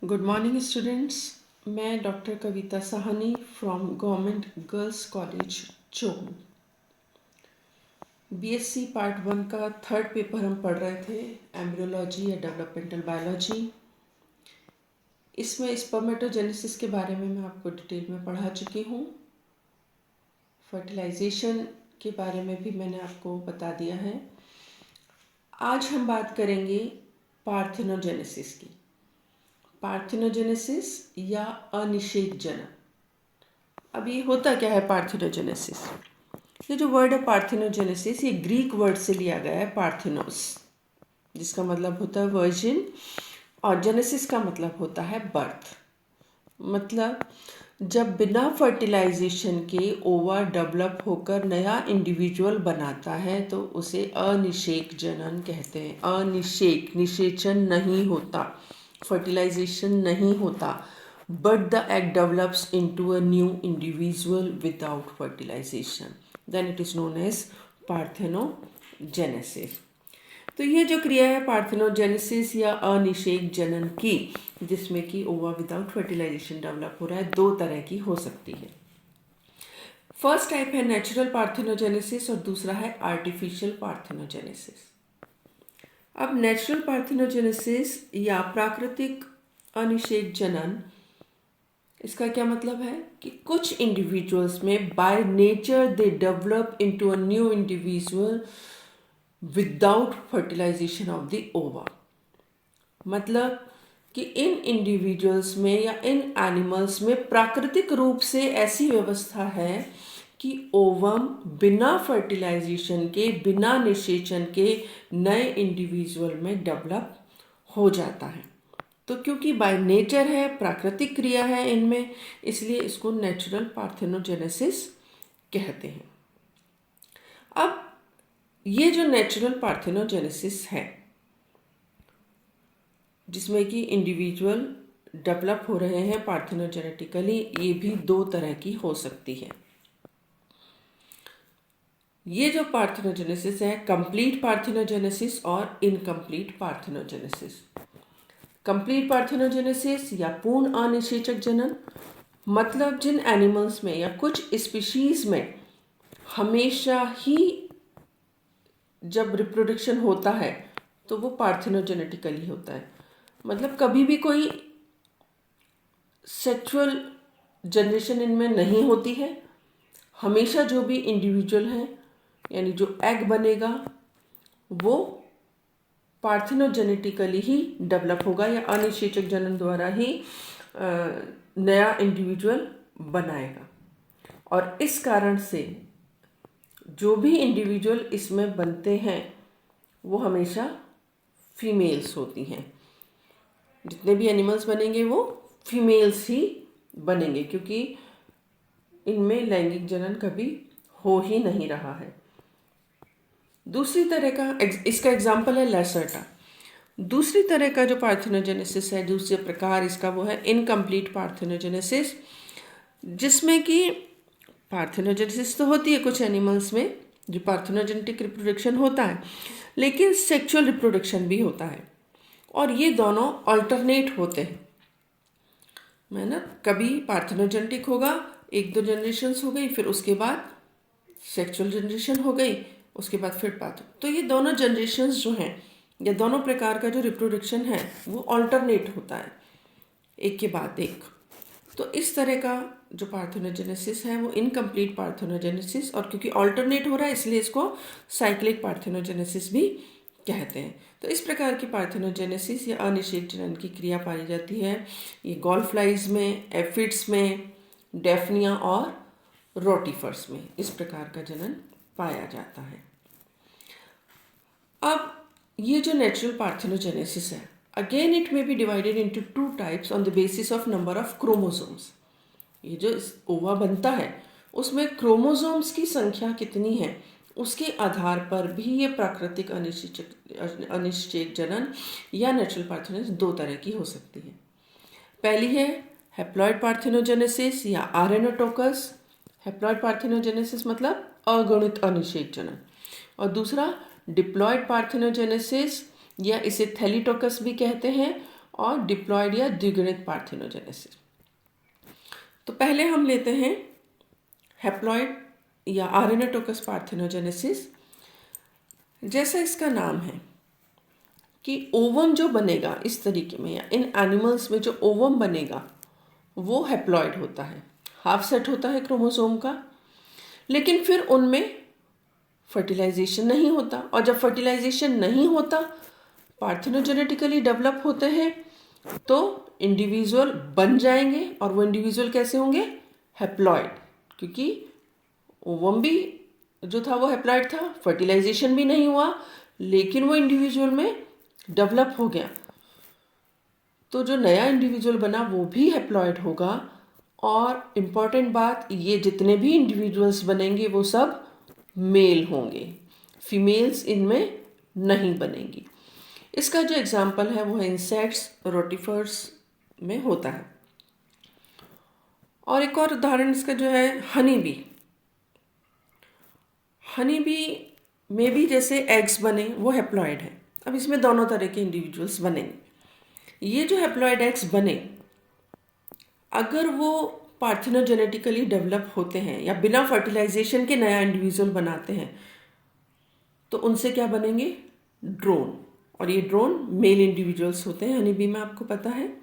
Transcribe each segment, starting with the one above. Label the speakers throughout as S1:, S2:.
S1: Good morning students. मैं doctor Kavita Sahni from government girls college Chom. BSc part 1 का third paper हम पढ़ रहे थे, एम्ब्रियोलॉजी या डेवलपमेंटल बायोलॉजी। इसमें स्पर्मेटोजेनेसिस के बारे में मैं आपको डिटेल में पढ़ा चुकी हूँ। फर्टिलाइजेशन के बारे में भी मैंने आपको बता दिया है। आज हम बात करेंगे पार्थेनोजेनेसिस की। पार्थेनोजेनेसिस या अनिषेक जनन। अब ये होता क्या है पार्थेनोजेनेसिस? ये जो वर्ड है पार्थेनोजेनेसिस, ये ग्रीक वर्ड से लिया गया है, पार्थेनोस, जिसका मतलब होता है वर्जिन, और जेनेसिस का मतलब होता है बर्थ। मतलब जब बिना फर्टिलाइजेशन के ओवा डेवलप होकर नया इंडिविजुअल बनाता है तो उसे अनिषेक जनन कहते हैं। अनिषेक, निषेचन नहीं होता, फर्टिलाइजेशन नहीं होता, but the egg develops into a new individual without fertilization, then it is known as parthenogenesis. तो ये जो क्रिया है पार्थेनोजेनेसिस या अनिषेक जनन की, जिसमें कि ओवा विदाउट फर्टिलाइजेशन डेवलप हो रहा है, दो तरह की हो सकती है। फर्स्ट टाइप है नेचुरल पार्थेनोजेनेसिस और दूसरा है आर्टिफिशियल पार्थेनोजेनेसिस। अब नेचुरल पार्थेनोजेनेसिस या प्राकृतिक अनिषेक जनन, इसका क्या मतलब है कि कुछ इंडिविजुअल्स में by nature they develop into a new individual without fertilisation of the ova. मतलब कि इन इंडिविजुअल्स में या इन एनिमल्स में प्राकृतिक रूप से ऐसी व्यवस्था है कि ओवम बिना फर्टिलाइजेशन के, बिना निषेचन के नए इंडिविजुअल में डेवलप हो जाता है। तो क्योंकि बाय नेचर है, प्राकृतिक क्रिया है इनमें, इसलिए इसको नेचुरल पार्थेनोजेनेसिस कहते हैं। अब ये जो नेचुरल पार्थेनोजेनेसिस है, जिसमें कि इंडिविजुअल डेवलप हो रहे हैं पार्थेनोजेनेटिकली, ये भी दो तरह की हो सकती है। ये जो पार्थेनोजेनेसिस है, कंप्लीट पार्थेनोजेनेसिस और इनकम्प्लीट पार्थेनोजेनेसिस। कंप्लीट पार्थेनोजेनेसिस या पूर्ण अनिषेचक जनन, मतलब जिन एनिमल्स में या कुछ स्पीशीज में हमेशा ही जब रिप्रोडक्शन होता है तो वो पार्थेनोजेनेटिकली होता है। मतलब कभी भी कोई सेक्सुअल जनरेशन इनमें नहीं होती है। हमेशा जो भी इंडिविजुअल है, यानी जो एग बनेगा, वो पार्थेनोजेनेटिकली ही डेवलप होगा या अनिषेचक जनन द्वारा ही नया इंडिविजुअल बनाएगा। और इस कारण से जो भी इंडिविजुअल इसमें बनते हैं वो हमेशा फीमेल्स होती हैं। जितने भी एनिमल्स बनेंगे वो फीमेल्स ही बनेंगे, क्योंकि इनमें लैंगिक जनन कभी हो ही नहीं रहा है। दूसरी तरह का इसका एग्जाम्पल है लैसर्टा। दूसरी तरह का जो पार्थेनोजेनेसिस है, दूसरे प्रकार इसका, वो है इनकम्प्लीट पार्थेनोजेनेसिस, जिसमें कि पार्थेनोजेनेसिस तो होती है कुछ एनिमल्स में, जो पार्थेनोजेनेटिक रिप्रोडक्शन होता है, लेकिन सेक्सुअल रिप्रोडक्शन भी होता है, और ये दोनों अल्टरनेट होते हैं। मैं ना, कभी पार्थेनोजेनेटिक होगा, एक दो जनरेशन्स हो गई, फिर उसके बाद सेक्सुअल जनरेशन हो गई, उसके बाद फिर पाथ। तो ये दोनों जनरेशन्स जो हैं, या दोनों प्रकार का जो रिप्रोडक्शन है, वो अल्टरनेट होता है एक के बाद एक। तो इस तरह का जो पार्थेनोजेनेसिस है वो इनकम्प्लीट पार्थेनोजेनेसिस, और क्योंकि अल्टरनेट हो रहा है इसलिए इसको साइक्लिक पार्थेनोजेनेसिस भी कहते हैं। तो इस प्रकार की पार्थेनोजेनेसिस या अनिषेक जनन की क्रिया पाई जाती है ये गॉल्डफ्लाइज में, एफिड्स में, डेफनिया और रोटिफर्स में। इस प्रकार का जनन पाया जाता है। अब ये जो नेचुरल पार्थेनोजेनेसिस है, again it may be divided into two types on the basis of number of chromosomes. ये जो ओवा बनता है उसमें क्रोमोसोम्स की संख्या कितनी है, उसके आधार पर भी ये प्राकृतिक अनिषेक जनन या नेचुरल पार्थेनोजेनेसिस दो तरह की हो सकती है। पहली है हैप्लॉइड पार्थेनोजेनेसिस या आर्एनओटोकस। हैप्लॉइड पार्थेनोजेनेसिस मतलब अगुणित अनिषेक जनन, और दूसरा डिप्लॉइड पार्थेनोजेनेसिस या इसे थैलीटोकस भी कहते हैं, और डिप्लॉयड या द्विगुणित पार्थेनोजेनेसिस। तो पहले हम लेते हैं हैप्लॉयड या आर्एनएटोकस पार्थेनोजेनेसिस। जैसा इसका नाम है कि ओवम जो बनेगा इस तरीके में, या इन एनिमल्स में जो ओवम बनेगा वो हैप्लॉयड होता है, हाफ सेट होता है क्रोमोसोम का। लेकिन फिर उनमें फर्टिलाइजेशन नहीं होता, और जब फर्टिलाइजेशन नहीं होता, पार्थेनोजेनेटिकली डेवलप होते हैं, तो इंडिविजुअल बन जाएंगे। और वो इंडिविजुअल कैसे होंगे? हैप्लॉयड, क्योंकि ओवम भी जो था वो हैप्लॉयड था, फर्टिलाइजेशन भी नहीं हुआ, लेकिन वो इंडिविजुअल में डेवलप हो गया। तो जो नया इंडिविजुअल बना वो भी हैप्लॉयड होगा। और इम्पॉर्टेंट बात, ये जितने भी इंडिविजुअल्स बनेंगे वो सब मेल होंगे, फीमेल्स इनमें नहीं बनेंगी। इसका जो एग्जाम्पल है वो है इंसेक्ट्स, रोटिफर्स में होता है। और एक और उदाहरण इसका जो है हनी बी। हनी बी में भी जैसे एग्स बने वो हैप्लॉयड है। अब इसमें दोनों तरह के इंडिविजुअल्स बनेंगे। ये जो हैप्लॉयड एग्स बने, अगर वो पार्थेनोजेनेटिकली डेवलप होते हैं या बिना फर्टिलाइजेशन के नया इंडिविजुअल बनाते हैं, तो उनसे क्या बनेंगे? ड्रोन। और ये ड्रोन मेल इंडिविजुअल्स होते हैं हनी बी में, आपको पता है।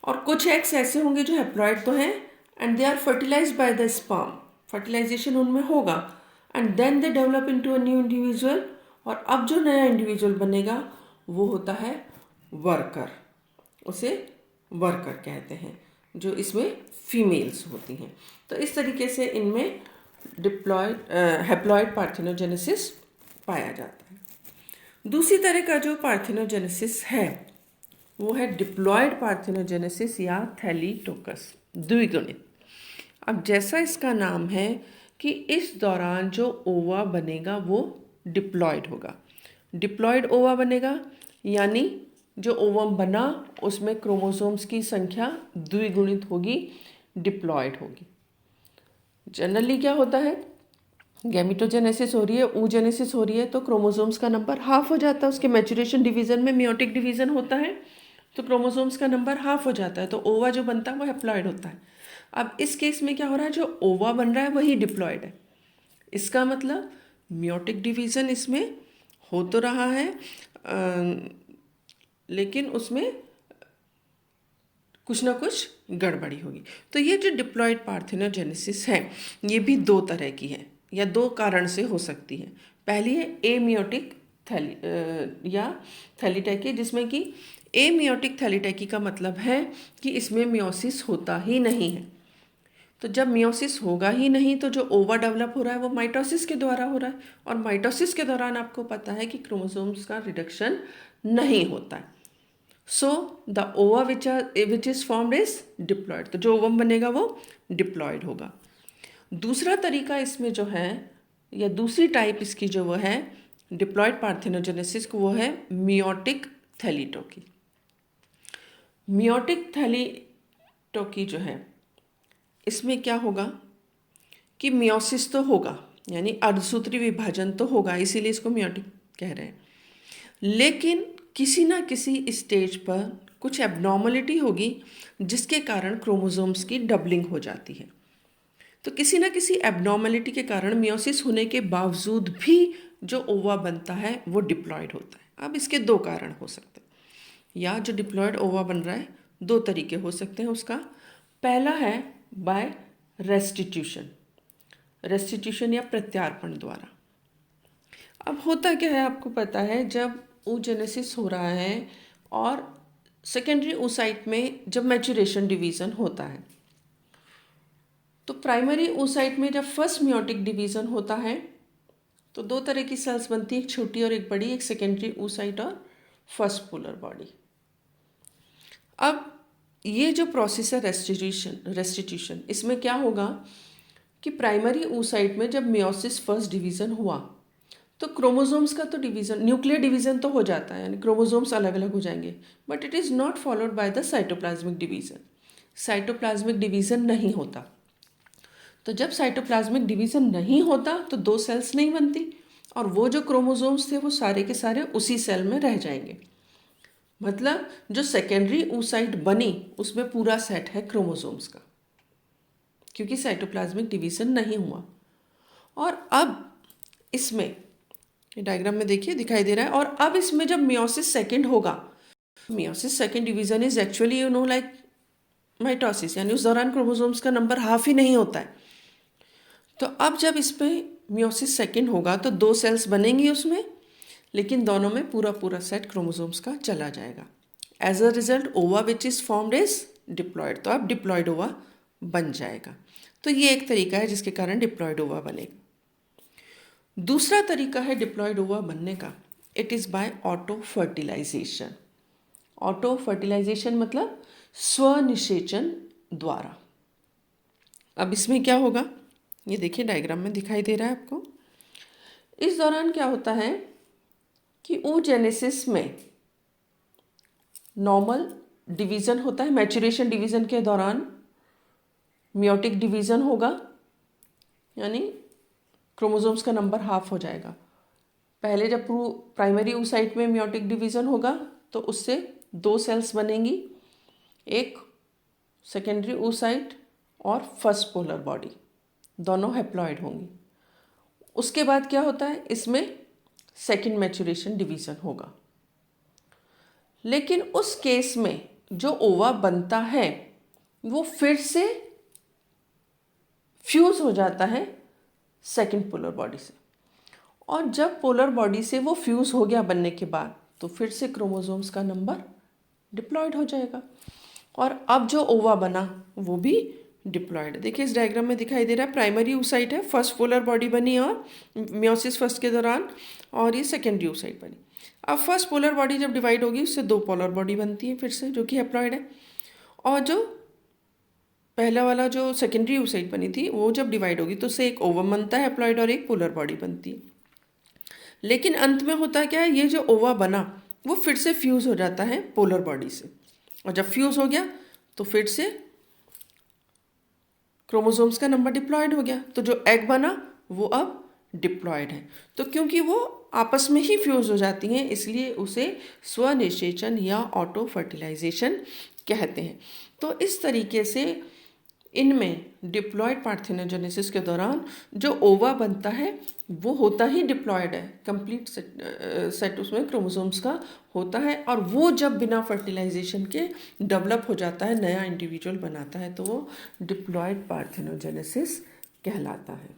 S1: और कुछ एग्स ऐसे होंगे जो हैप्लॉयड तो हैं and they are fertilised by the sperm, fertilisation उनमें होगा, and then they develop into a new individual. और अब जो नया इंडिविजुअल बनेगा वो होता है वर्कर, उसे वर्कर कहते हैं, जो इसमें फीमेल्स होती हैं। तो इस तरीके से इनमें हैप्लॉयड पार्थेनोजेनेसिस पाया जाता है। दूसरी तरह का जो पार्थेनोजेनेसिस है वो है डिप्लॉयड पार्थेनोजेनेसिस या थैलीटोकस, द्विगुणित। अब जैसा इसका नाम है कि इस दौरान जो ओवा बनेगा वो डिप्लॉयड होगा। डिप्लॉयड ओवा बनेगा, यानी जो ओवम बना उसमें क्रोमोसोम्स की संख्या द्विगुणित होगी, डिप्लॉयड होगी। जनरली क्या होता है, गैमेटोजेनेसिस हो रही है, oogenesis हो रही है, तो क्रोमोसोम्स का नंबर हाफ हो जाता है। उसके मैचुरेशन डिवीजन में मियोटिक डिवीजन होता है, तो क्रोमोसोम्स का नंबर हाफ हो जाता है, तो ओवा जो बनता है वो हैप्लॉयड होता है। अब इस केस में क्या हो रहा है, जो ओवा बन रहा है वही डिप्लॉयड है। इसका मतलब मियोटिक डिवीजन इसमें हो तो रहा है, लेकिन उसमें कुछ ना कुछ गड़बड़ी होगी। तो ये जो डिप्लॉयड पार्थेनोजेनेसिस है ये भी दो तरह की है, या दो कारण से हो सकती है। पहली है एमियोटिक या थैलीटैकी, जिसमें कि एमियोटिक थैलीटैकी का मतलब है कि इसमें मियोसिस होता ही नहीं है। तो जब मियोसिस होगा ही नहीं, तो जो ओवा डेवलप हो रहा है वो माइटोसिस के द्वारा हो रहा है, और माइटोसिस के दौरान आपको पता है कि क्रोमोसोम्स का रिडक्शन नहीं होता है। So the ova which is formed is diploid. तो जो ओवम बनेगा वो डिप्लॉयड होगा। दूसरा तरीका इसमें जो है, या दूसरी टाइप इसकी जो वो है डिप्लॉयड पार्थेनोजेनेसिस को, वो है मियोटिक थैलीटोकी। मियोटिक थैलीटोकी जो है, इसमें क्या होगा कि मियोसिस तो होगा, यानी अर्धसूत्री विभाजन तो होगा, इसीलिए इसको मियोटिक कह रहे हैं। लेकिन किसी ना किसी स्टेज पर कुछ एबनॉर्मलिटी होगी जिसके कारण क्रोमोसोम्स की डबलिंग हो जाती है। तो किसी ना किसी एबनॉर्मलिटी के कारण मियोसिस होने के बावजूद भी जो ओवा बनता है वो डिप्लॉयड होता है। अब इसके दो कारण हो सकते हैं, या जो डिप्लॉयड ओवा बन रहा है दो तरीके हो सकते हैं उसका। पहला है बाय रेस्टिट्यूशन या प्रत्यार्पण द्वारा। अब होता क्या है, आपको पता है, जब oogenesis हो रहा है और सेकेंडरी oocyte में जब मैचुरेशन डिवीज़न होता है, तो प्राइमरी oocyte में जब फर्स्ट मियोटिक डिवीज़न होता है तो दो तरह की सेल्स बनती है, एक छोटी और एक बड़ी, एक सेकेंडरी oocyte और फर्स्ट पोलर बॉडी। अब ये जो प्रोसेस है रेस्टिट्यूशन, इसमें क्या होगा कि प्राइमरी oocyte में जब मियोसिस फर्स्ट डिवीज़न हुआ तो क्रोमोसोम्स का तो डिवीज़न, न्यूक्लियर डिवीज़न तो हो जाता है, यानी क्रोमोसोम्स अलग अलग हो जाएंगे, but it is not followed by the cytoplasmic division. Cytoplasmic division नहीं होता। तो जब साइटोप्लाज्मिक डिवीज़न नहीं होता तो दो सेल्स नहीं बनती, और वो जो क्रोमोसोम्स थे वो सारे के सारे उसी सेल में रह जाएंगे। मतलब जो सेकेंडरी oocyte बनी उसमें पूरा सेट है क्रोमोसोम्स का, क्योंकि साइटोप्लाज्मिक डिवीजन नहीं हुआ। और अब इसमें डायग्राम में देखिए दिखाई दे रहा है, और अब इसमें जब मियोसिस सेकेंड होगा, meiosis second division is actually like mitosis, यानी उस दौरान क्रोमोसोम्स का नंबर हाफ ही नहीं होता है। तो अब जब इस पे मियोसिस सेकेंड होगा तो 2 सेल्स बनेंगी उसमें, लेकिन दोनों में पूरा पूरा सेट क्रोमोसोम्स का चला जाएगा। As a result ova which is formed is diploid, तो अब डिप्लॉयड ओवा बन जाएगा। तो ये एक तरीका है जिसके कारण डिप्लॉयड ओवा बनेगा। दूसरा तरीका है डिप्लॉयड ओवा बनने का, it is by auto fertilisation. Auto fertilisation मतलब स्वनिषेचन द्वारा। अब इसमें क्या होगा, ये देखिए डायग्राम में दिखाई दे रहा है आपको। इस दौरान क्या होता है कि oogenesis में नॉर्मल डिवीज़न होता है, मैचुरेशन डिवीज़न के दौरान मियोटिक डिवीज़न होगा, यानी क्रोमोसोम्स का नंबर हाफ हो जाएगा। पहले जब प्राइमरी oocyte में मियोटिक डिवीज़न होगा तो उससे 2 सेल्स बनेंगी, एक सेकेंडरी oocyte और फर्स्ट पोलर बॉडी, दोनों हैप्लॉइड होंगी। उसके बाद क्या होता है, इसमें सेकेंड मैचुरेशन डिवीज़न होगा। लेकिन उस केस में जो ओवा बनता है वो फिर से फ्यूज़ हो जाता है सेकेंड पोलर बॉडी से, और जब पोलर बॉडी से वो फ्यूज़ हो गया बनने के बाद तो फिर से क्रोमोसोम्स का नंबर डिप्लॉयड हो जाएगा, और अब जो ओवा बना वो भी डिप्लॉयड है। देखिए इस डायग्राम में दिखाई दे रहा है, प्राइमरी oocyte है, फर्स्ट पोलर बॉडी बनी और मियोसिस फर्स्ट के दौरान, और ये सेकेंडरी oocyte बनी। अब फर्स्ट पोलर बॉडी जब डिवाइड होगी उससे 2 पोलर बॉडी बनती है फिर से, जो कि हैप्लॉयड है, और जो पहला वाला जो सेकेंडरी oocyte बनी थी वो जब डिवाइड होगी तो उससे एक ओवम बनता है हैप्लॉयड और एक पोलर बॉडी बनती है। लेकिन अंत में होता क्या है, ये जो ओवा बना वो फिर से फ्यूज़ हो जाता है पोलर बॉडी से, और जब फ्यूज़ हो गया तो फिर से क्रोमोसोम्स का नंबर डिप्लॉयड हो गया, तो जो एग बना वो अब डिप्लॉयड है। तो क्योंकि वो आपस में ही फ्यूज़ हो जाती हैं इसलिए उसे स्वनिषेचन या ऑटो फर्टिलाइजेशन कहते हैं। तो इस तरीके से इनमें डिप्लॉयड पार्थेनोजेनेसिस के दौरान जो ओवा बनता है वो होता ही डिप्लॉयड है, कंप्लीट सेट उसमें क्रोमोसोम्स का होता है, और वो जब बिना फर्टिलाइजेशन के डेवलप हो जाता है, नया इंडिविजुअल बनाता है, तो वो डिप्लॉयड पार्थेनोजेनेसिस कहलाता है।